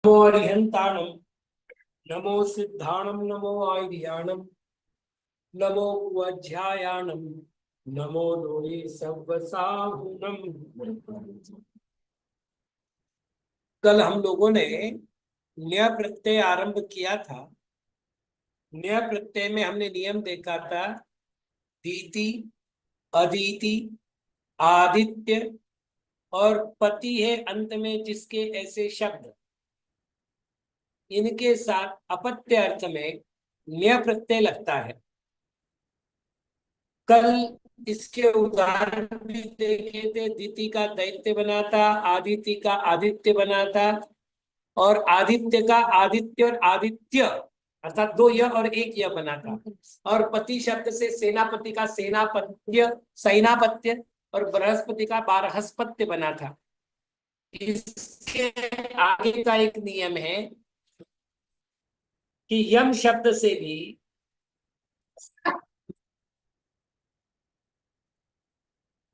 नमो अरिहंताणं नमो सिद्धाणं नमो आयर्याणं नमो वज्रायाणं नमो लोये सव्वसाहुनम। कल हम लोगों ने न्य प्रत्यय आरंभ किया था। न्य प्रत्यय में हमने नियम देखा था दीति, अदिति, आदित्य और पति है अंत में जिसके ऐसे शब्द, इनके साथ अपत्य अर्थ में न्य प्रत्यय लगता है। कल इसके उदाहरण भी देखे थे। दिति का दैत्य बना था, आदिति का आदित्य बना था, और आदित्य का आदित्य और आदित्य अर्थात दो यह और एक यह बना था। और पति शब्द से सेनापति का सेनापत्य, सैनापत्य, और बृहस्पति का बारहस्पत्य बना था। इसके आगे का एक नियम है कि यम शब्द से भी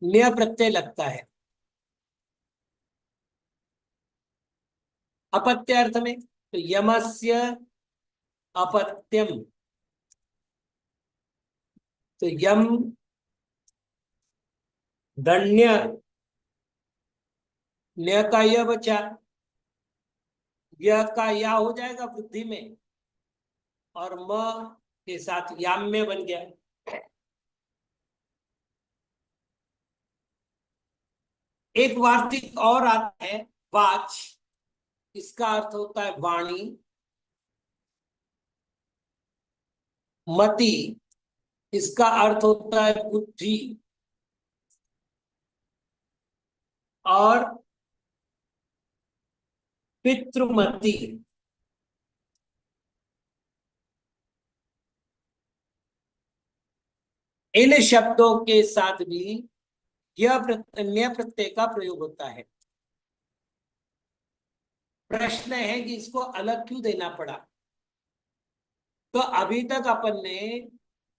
न्य प्रत्यय लगता है अपत्य अर्थ में। तो यमस्य अपत्यम, तो यम गण्य, न्य का यह बचा, यह का या हो जाएगा वृद्धि में, और म के साथ याम्य बन गया। एक वार्तिक और आता है वाच, इसका अर्थ होता है वाणी। मति, इसका अर्थ होता है बुद्धि। और पितृमति, इन शब्दों के साथ भी यह न्य प्रत्यय का प्रयोग होता है। प्रश्न है कि इसको अलग क्यों देना पड़ा। तो अभी तक अपन ने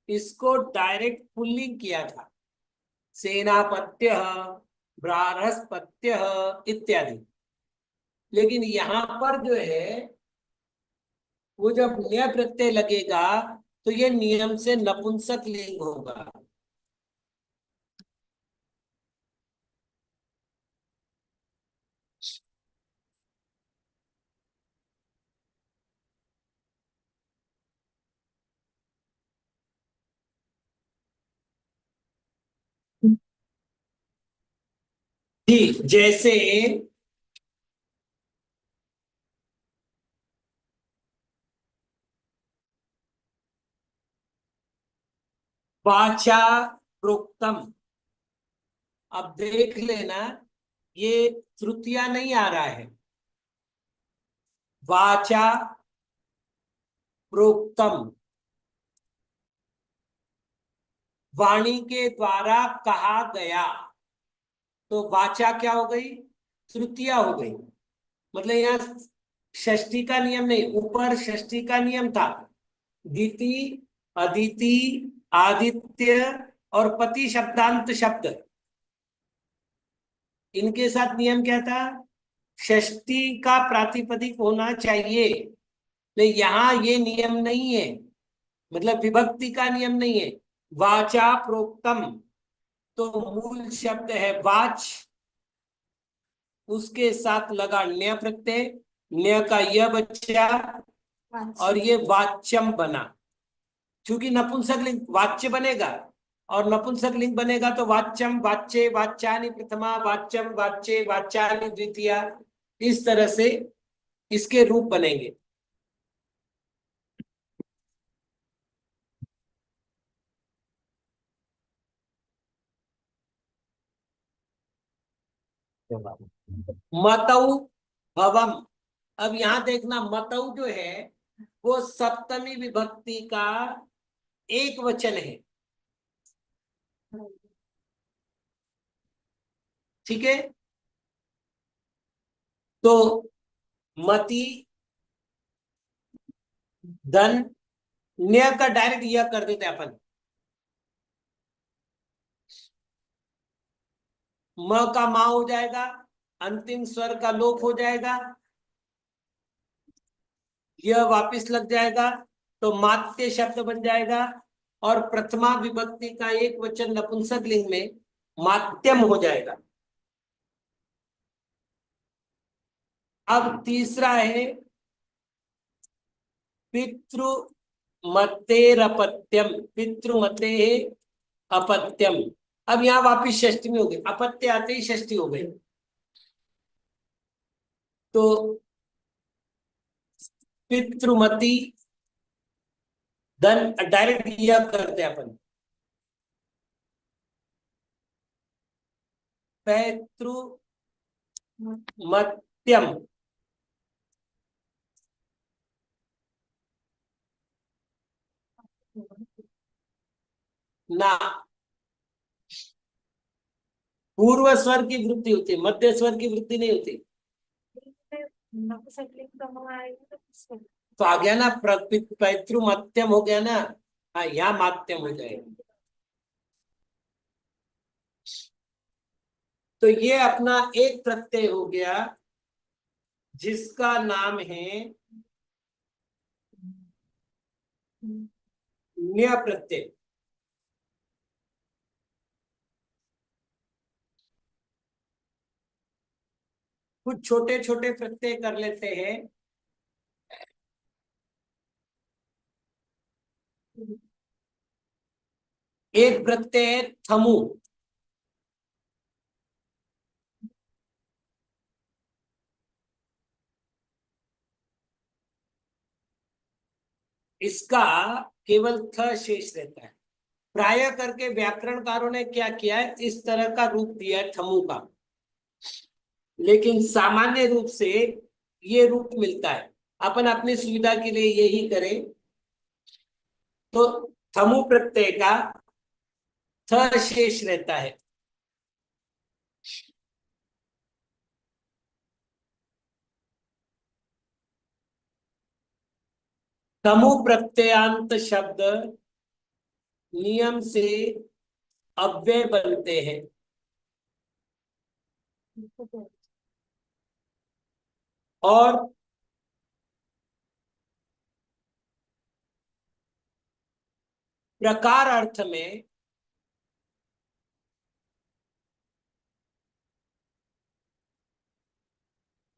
इसको डायरेक्ट पुल्लिंग किया था, सेनापत्य, बृहस्पत्य इत्यादि। लेकिन यहां पर जो है वो जब न्य प्रत्यय लगेगा तो ये नियम से नपुंसक लिंग होगा। जी, जैसे वाचा प्रोक्तम। अब देख लेना, ये तृतीया नहीं आ रहा है। वाचा प्रोक्तम, वाणी के द्वारा कहा गया। तो वाचा क्या हो गई, तृतीया हो गई। मतलब यहाँ षष्ठी का नियम नहीं, ऊपर षष्ठी का नियम था। दिति, अदिति, आदित्य और पति शब्दांत शब्द, इनके साथ नियम क्या था, षष्ठी का प्रातिपदिक होना चाहिए। नहीं, यहां ये नियम नहीं है, मतलब विभक्ति का नियम नहीं है। वाचा प्रोक्तम, तो मूल शब्द है वाच, उसके साथ लगा न्य प्रत्यय, न्य का यह बच्चा, और ये वाच्यम बना। क्योंकि नपुंसक लिंग वाच्य बनेगा, और नपुंसक लिंग बनेगा तो वाच्यम वाच्ये वाच्यानि प्रथमा, वाच्यम वाच्ये वाच्यानि द्वितीया, इस तरह से इसके रूप बनेंगे। मतौ भवम। अब यहां देखना, मतौ जो है वो सप्तमी विभक्ति का एक वचन है। ठीक है, तो मति, धन, न्य का डायरेक्ट यह कर देते अपन, म का मा हो जाएगा, अंतिम स्वर का लोप हो जाएगा, यह वापिस लग जाएगा तो मात्य शब्द बन जाएगा, और प्रथमा विभक्ति का एक वचन नपुंसक लिंग में मात्यम हो जाएगा। अब तीसरा है पितृमतेरपत्यम, पितृमते अपत्यम। अब यहाँ वापिस षष्ठी में हो गई, अपत्य आते ही षष्ठी हो गई। तो पितृमती धन डायरेक्ट यह करते हैं अपन, पैतृमत्यम ना, पूर्व स्वर की वृद्धि होती है, मध्य स्वर की वृद्धि नहीं होती। तो आ गया ना, पैतृमत्यम हो गया ना। हाँ, यहाँ मात्यम हो जाएगा। तो ये अपना एक प्रत्यय हो गया जिसका नाम है न्य प्रत्यय। कुछ छोटे छोटे प्रत्यय कर लेते हैं। एक प्रत्यय है थमु। इसका केवल थ शेष रहता है। प्राय करके व्याकरणकारों ने क्या किया है, इस तरह का रूप दिया है थमु का, लेकिन सामान्य रूप से ये रूप मिलता है। अपन अपनी सुविधा के लिए यही करें, तो थमु प्रत्यय का थ शेष रहता है। तमु प्रत्ययांत शब्द नियम से अव्यय बनते हैं। और प्रकार अर्थ में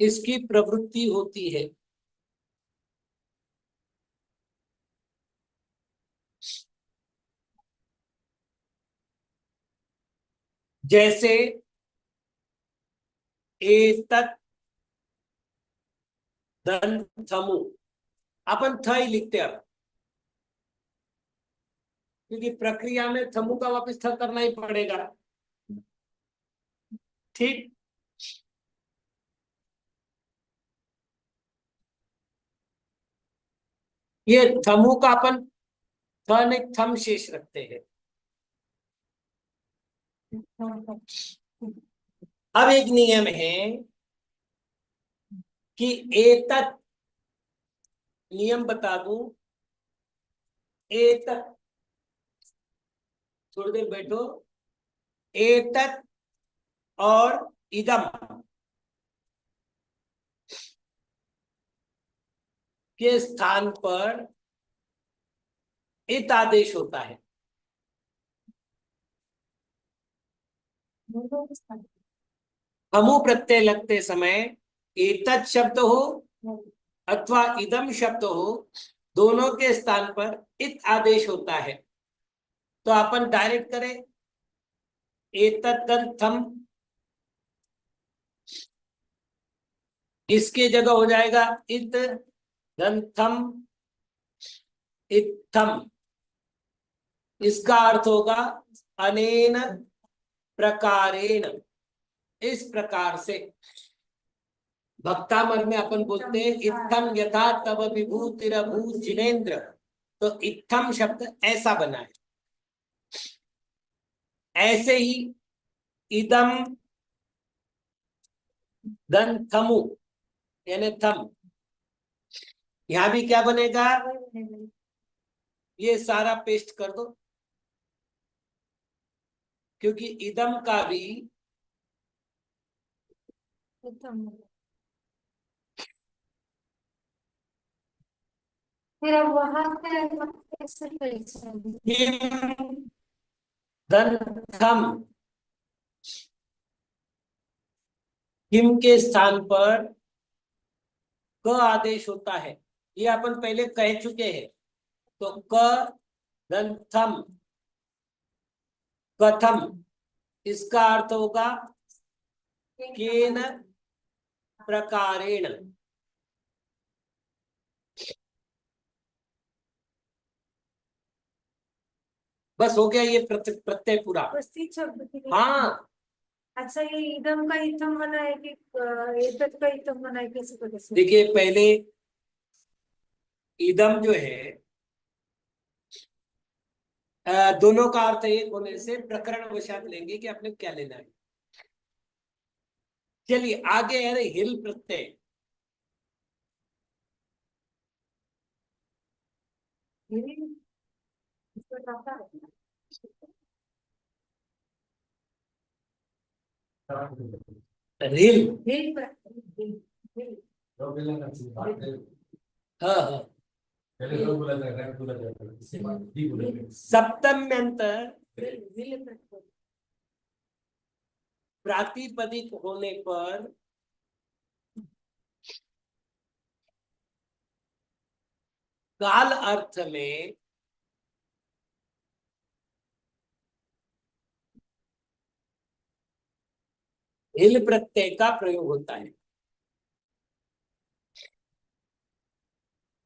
इसकी प्रवृत्ति होती है। जैसे एतत् धन थमु, अपन थ ही लिखते हैं अब, क्योंकि प्रक्रिया में थमु का वापस थ करना ही पड़ेगा। ठीक। ये थमु का अपन थ नहीं थम शेष रखते हैं। अब एक नियम है कि एतत्, नियम बता दूं, एतत्, थोड़ी देर बैठो, एतत् और इदम के स्थान पर इत आदेश होता है। हमू प्रत्यय लगते समय एतत् शब्द हो अथवा इदम शब्द हो, दोनों के स्थान पर इत आदेश होता है। तो अपन डायरेक्ट करें, एतदंतम, इसके जगह हो जाएगा इत दंतम इत्थम। इसका अर्थ होगा अनेन प्रकारेण, इस प्रकार से। भक्तामर में अपन बोलते हैं इत्थम यथा तव विभूतिरभूत जिनेन्द्र, तो इत्थम शब्द ऐसा बना है। ऐसे ही इदम धन थमु यानी थम, यहां भी क्या बनेगा, ये सारा पेस्ट कर दो, क्योंकि इदम का भी फिर अब वहां पे कैसे किम दंथम, किम के स्थान पर क आदेश होता है, ये अपन पहले कह चुके हैं। तो क दंथम कथम, इसका अर्थ होगा केन प्रकारेण। बस हो गया ये प्रत्यय पूरा। हाँ, अच्छा, ये इदम का इथम बना है कि एतत् का इथम बना है, कैसे पता चला? देखिए पहले इदम जो है दोनों का अर्थ एक होने से प्रकरण वशात लेंगे कि आपने क्या लेना है। चलिए आगे है हिल प्रत्यय। रिल, हाँ हाँ, सप्तम्यंत प्रातिपदिक होने पर काल अर्थ में हिल प्रत्यय का प्रयोग होता है।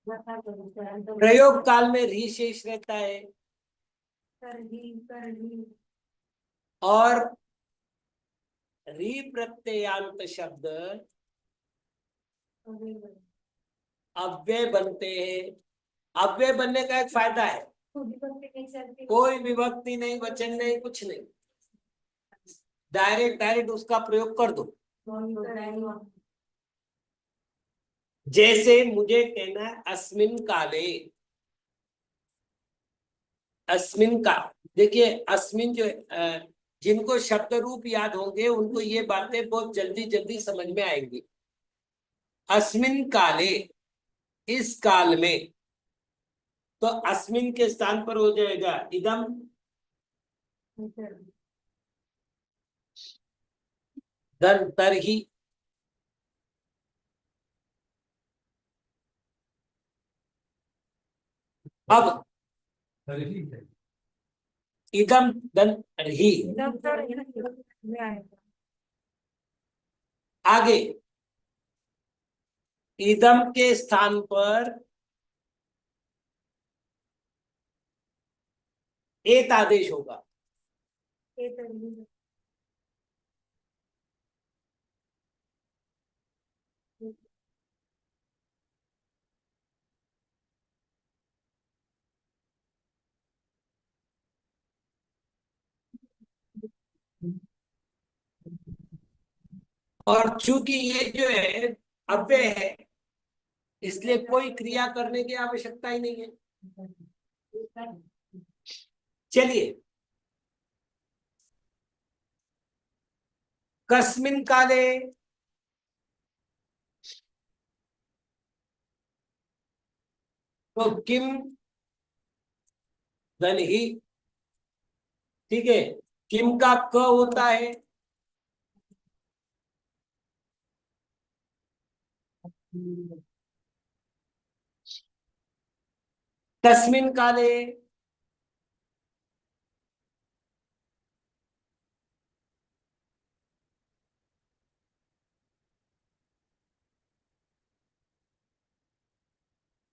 प्रयोग काल में री शेष रहता है और री प्रत्ययांत शब्द अव्यय बनते हैं। अव्यय बनने का एक फायदा है, कोई विभक्ति नहीं, वचन नहीं, कुछ नहीं, डायरेक्ट डायरेक्ट उसका प्रयोग कर दो। जैसे मुझे कहना है अस्मिन काले, अस्मिन का, देखिए अस्मिन जो जिनको शब्द रूप याद होंगे उनको ये बातें बहुत जल्दी जल्दी समझ में आएंगी। अस्मिन काले, इस काल में, तो अस्मिन के स्थान पर हो जाएगा इदम, धन तरही, अब इदम धन तरही। आगे इदम के स्थान पर एत आदेश होगा। और चूंकि ये जो है अव्यय है, इसलिए कोई क्रिया करने की आवश्यकता ही नहीं है। चलिए, कस्मिन काले, तो किम धन ही, ठीक है, किम का क होता है, तस्मिन काले,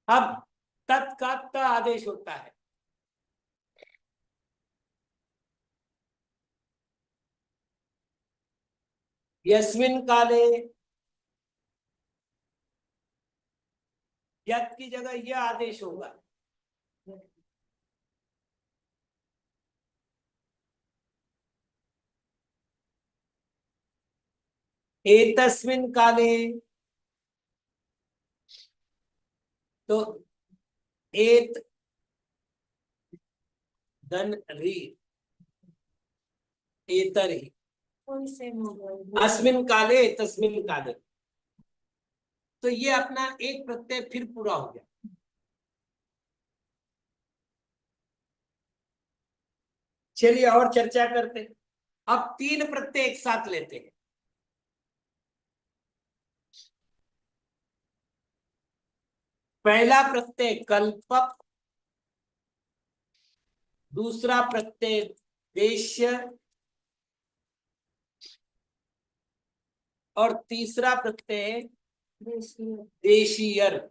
अब तत् का त आदेश होता है। यस्मिन काले, यत् की जगह यह आदेश होगा। एतस्मिन काले, तो एत धन री, एतर ही, अस्मिन काले, तस्मिन काले, तो ये अपना एक प्रत्यय फिर पूरा हो गया। चलिए और चर्चा करते हैं। अब तीन प्रत्यय एक साथ लेते हैं। पहला प्रत्यय कल्पक, दूसरा प्रत्यय देश्य, और तीसरा प्रत्यय देशीय। देशीयर।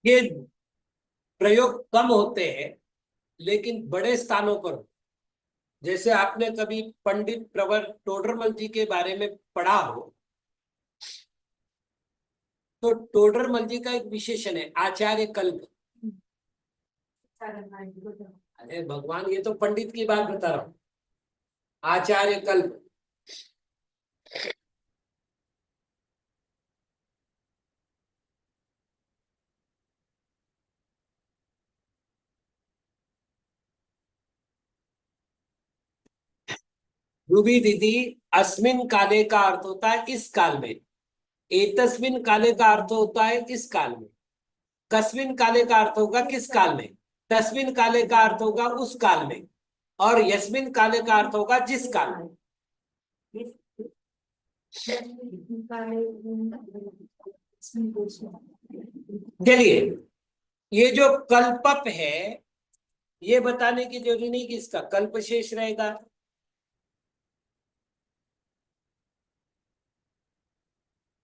ये प्रयोग कम होते हैं लेकिन बड़े स्थानों पर होते हैं। जैसे आपने कभी पंडित प्रवर टोडरमल जी के बारे में पढ़ा हो, तो टोडरमल जी का एक विशेषण है आचार्य कल्प। अरे भगवान, ये तो पंडित की बात बता रहा हूं। आचार्य कल्प। रूबी दीदी, अस्मिन काले का अर्थ होता है इस काल में, एतस्मिन काले का अर्थ होता है इस काल में, कस्मिन काले का अर्थ होगा किस काल में, तस्मिन काले का अर्थ होगा उस काल में, और यस्मिन काले का अर्थ होगा जिस काल में। चलिए, ये जो कल्पप है, ये बताने की जरूरी नहीं कि इसका कल्प शेष रहेगा।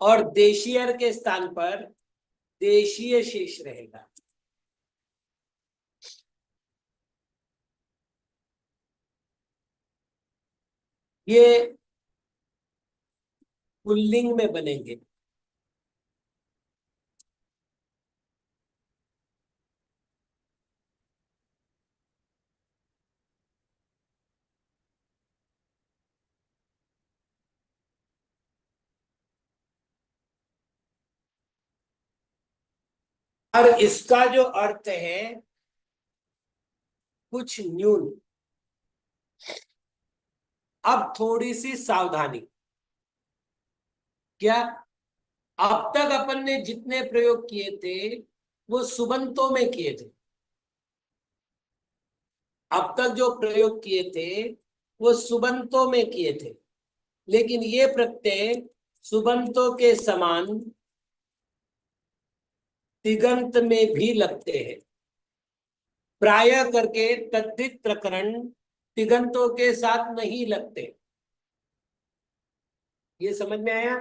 और देशीयर के स्थान पर देशीय शेष रहेगा। ये पुल्लिंग में बनेंगे। और इसका जो अर्थ है कुछ न्यून। अब थोड़ी सी सावधानी। क्या? अब तक अपन ने जितने प्रयोग किए थे वो सुबंतों में किए थे। अब तक जो प्रयोग किए थे वो सुबंतों में किए थे, लेकिन ये प्रत्यय सुबंतों के समान तिगंत में भी लगते हैं। प्राय करके तद्धित प्रकरण तिगंतों के साथ नहीं लगते। ये समझ में आया?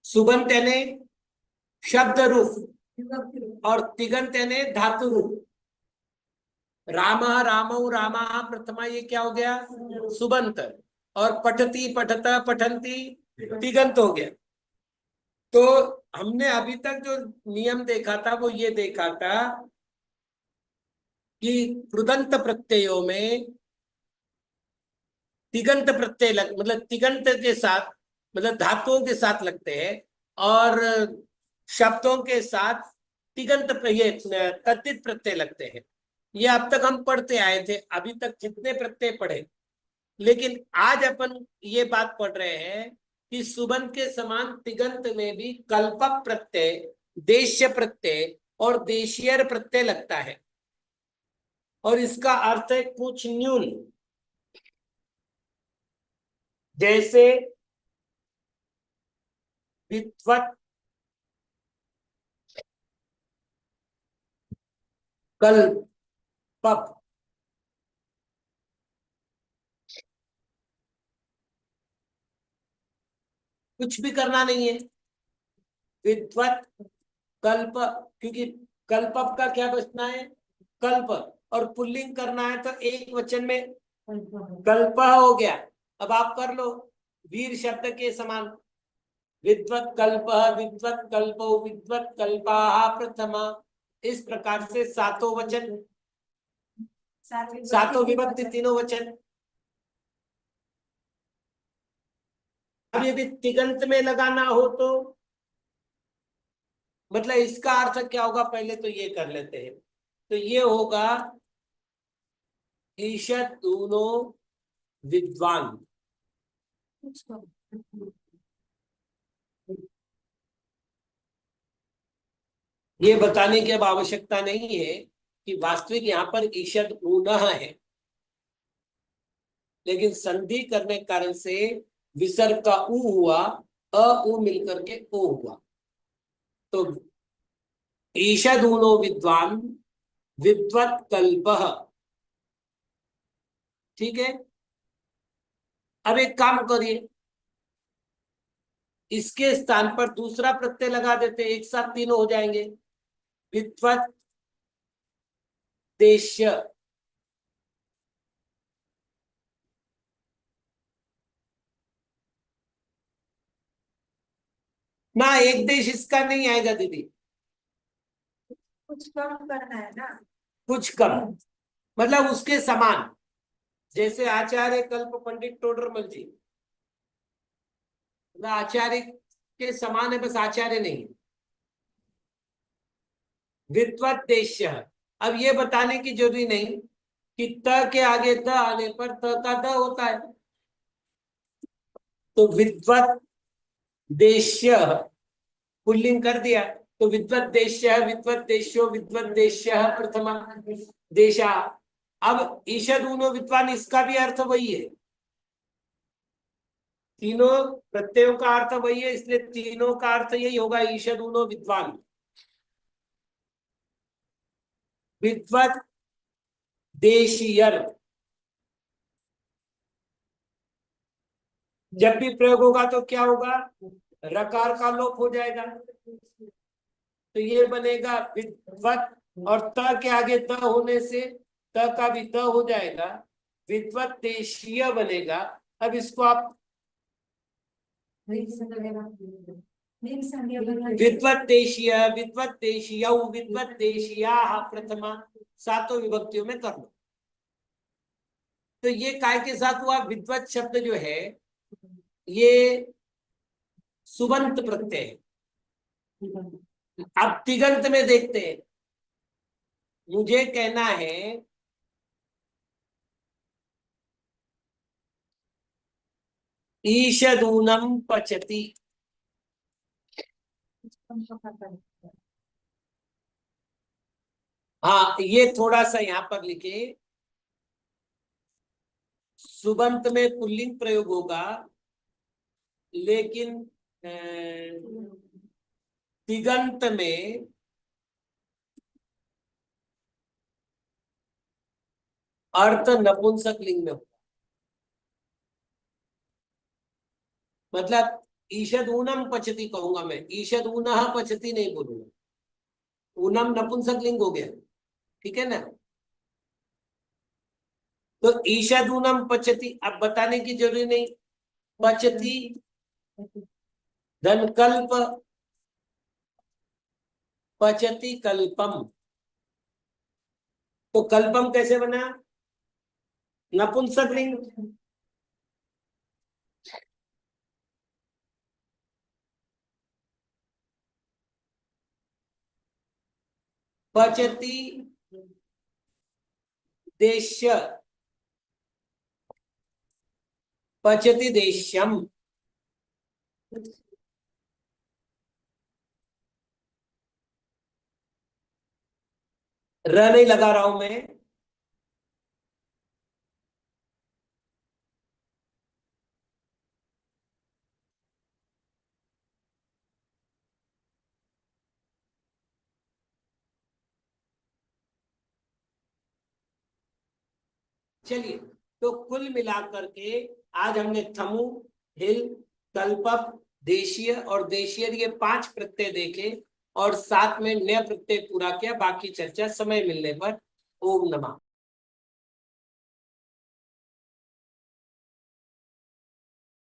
सुबंत यानी शब्द रूप और तिगंत यानी धातु रूप। राम रामौ रामा प्रथमा, ये क्या हो गया? सुबंत। और पठती पठता पठंती तिगंत हो गया। तो हमने अभी तक जो नियम देखा था वो ये देखा था कि कृदंत प्रत्ययों में तिगंत प्रत्यय मतलब तिगंत के साथ, मतलब धातुओं के साथ लगते हैं, और शब्दों के साथ तिगंत ये तद्धित प्रत्यय लगते हैं। ये अब तक हम पढ़ते आए थे, अभी तक जितने प्रत्यय पढ़े। लेकिन आज अपन ये बात पढ़ रहे हैं कि सुबंत के समान तिगंत में भी कल्पक प्रत्यय, देश्य प्रत्यय और देशीयर प्रत्यय लगता है, और इसका अर्थ है कुछ न्यून। जैसे विद्वत, कल्पक। कुछ भी करना नहीं है। विद्वत कल्प, क्योंकि कल्पक का क्या बचना है? कल्प। और पुल्लिंग करना है तो एक वचन में कल्प हो गया। अब आप कर लो वीर शब्द के समान, विद्वत कल्प, विद्वत कल्पो, विद्वत कल्पा प्रथमा। इस प्रकार से सातों वचन, सातों विभक्ति तीनों वचन। अब यदि तिगंत में लगाना हो तो मतलब इसका अर्थ क्या होगा, पहले तो ये कर लेते हैं। तो ये होगा ईषद ऊनो विद्वान। ये बताने की अब आवश्यकता नहीं है कि वास्तविक यहाँ पर ईषद ऊनः है, लेकिन संधि करने के कारण से विसर्ग का ऊ हुआ, अ उ मिलकर के ओ हुआ। तो ईषद ऊनो विद्वान विद्वत कल्पः। ठीक है, अब एक काम करिए, इसके स्थान पर दूसरा प्रत्यय लगा देते, एक साथ तीनों हो जाएंगे। विद्वत देश्य। ना एक देश इसका नहीं आएगा दीदी, कुछ कम करना है ना। कुछ कम मतलब उसके समान, जैसे आचार्य कल्प पंडित टोडरमल जी, मतलब आचार्य के समान है, बस आचार्य नहीं है। विद्वत देश्य। अब ये बताने की जरूरी नहीं कि त के आगे द आने पर त का द होता है। तो विद्वत देश्य पुल्लिंग कर दिया, तो विद्वत देश्य, विद्वत देश्यो, विद्वत देश्य प्रथमा देशा। अब ईषद ऊनो विद्वान, इसका भी अर्थ वही है, तीनों प्रत्ययों का अर्थ वही है, इसलिए तीनों का अर्थ यही होगा, ईषद ऊनो विद्वान। विद्वत देशीयर, जब भी प्रयोग होगा तो क्या होगा, रकार का लोप हो जाएगा, तो ये बनेगा विद्वत, और त के आगे त होने से त का भी त हो जाएगा, विद्वत देशीय बनेगा। अब इसको आप विद्वत देशीय, विद्वत देशीय, विद्वत देशिया प्रथमा, सातों विभक्तियों में कर लो। तो ये काय के साथ हुआ, विद्वत शब्द जो है ये सुबंत प्रत्यय है। अब तिगंत में देखते हैं, मुझे कहना है ईषदूनम पचति। हाँ, ये थोड़ा सा यहां पर लिखे, सुबंत में पुल्लिंग प्रयोग होगा, लेकिन तिगंत में अर्थ नपुंसक लिंग में होगा। मतलब ईषद ऊनम पचती कहूंगा मैं, ईषद ऊनः पचती नहीं बोलूंगा, ऊनम नपुंसक लिंग हो गया, ठीक है ना। तो ईषद ऊनम पचती, अब बताने की जरूरी नहीं, पचती धनकल्प, पचती कल्पम। तो कल्पम कैसे बना, नपुंसक लिंग। पचती देश्य, पचती देश्यम। र नहीं लगा रहा हूं मैं, चलिए। तो कुल मिलाकर के आज हमने थमु, हिल, कल्पक, देशीय और देशीय, ये 5 प्रत्यय देखे और साथ में नया प्रत्यय पूरा किया। बाकी चर्चा समय मिलने पर। ओम नमः।